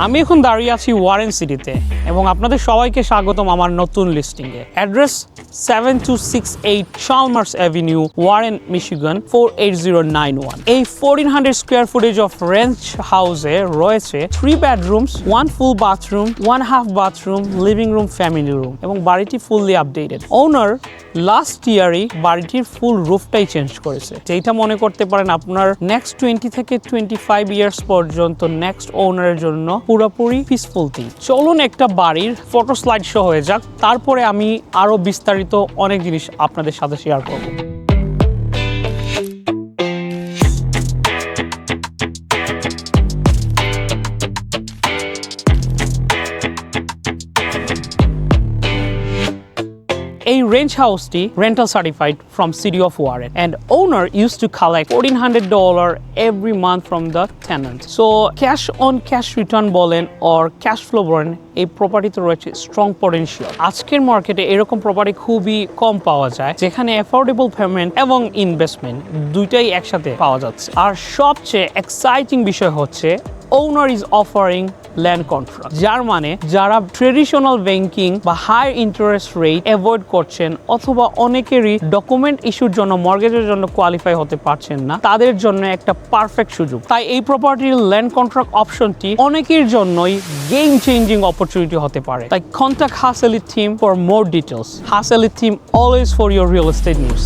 আমি এখন দাঁড়িয়ে আছি ওয়ারেন সিটিতে এবং আপনাদের সবাইকে স্বাগতম আমার নতুন লিস্টিংয়ে। Address 7268 Chalmers Avenue, Warren, Michigan 48091। এই 1400 স্কোয়ার ফুটেজ অফ রেঞ্চ হাউসে রয়েছে 3 bedrooms, 1 full bathroom, 1 half bathroom, living room, family room এবং বাড়িটি ফুললি আপডেটেড। ওনার লাস্ট ইয়ারই বাড়িটির ফুল রুফটাই চেঞ্জ করেছে, যেটা মনে করতে পারেন আপনার নেক্সট 20 থেকে 25 ইয়ার্স পর্যন্ত নেক্সট ওনারের জন্য পুরোপুরি পিসফুল থিং। চলুন একটা বাড়ির ফটো স্লাইড শো হয়ে যাক, তারপরে আমি আরো বিস্তারিত অনেক জিনিস আপনাদের সাথে শেয়ার করব। A ranch house rental certified from City of Warren, and owner used to collect $1,400 every month from the tenant. So cash on cash return বলেন or cash flow বলেন, এই প্রপার্টিতে রয়েছে স্ট্রং পটেনশিয়াল। আজকের মার্কেটে এরকম প্রপার্টি খুবই কম পাওয়া যায়, যেখানে অ্যাফোর্ডেবল পেমেন্ট এবং ইনভেস্টমেন্ট দুইটাই একসাথে পাওয়া যাচ্ছে। আর সবচেয়ে এক্সাইটিং বিষয় হচ্ছে owner is offering land contract, যার মানে যারা ট্রেডিশনাল ব্যাংকিং বা হাই ইন্টারেস্ট রেট অ্যাভয়েড করছেন অথবা অনেকেরই ডকুমেন্ট ইস্যুর জন্য মর্গেজের জন্য কোয়ালিফাই হতে পারছেন না, তাদের জন্য একটা পারফেক্ট সুযোগ। তাই এই প্রপার্টির ল্যান্ড কন্ট্রাক্ট অপশনটি অনেকের জন্যই গেম চেঞ্জিং অপরচুনিটি হতে পারে। তাই contact Hasely team for more details. Hasely team always for your real estate news.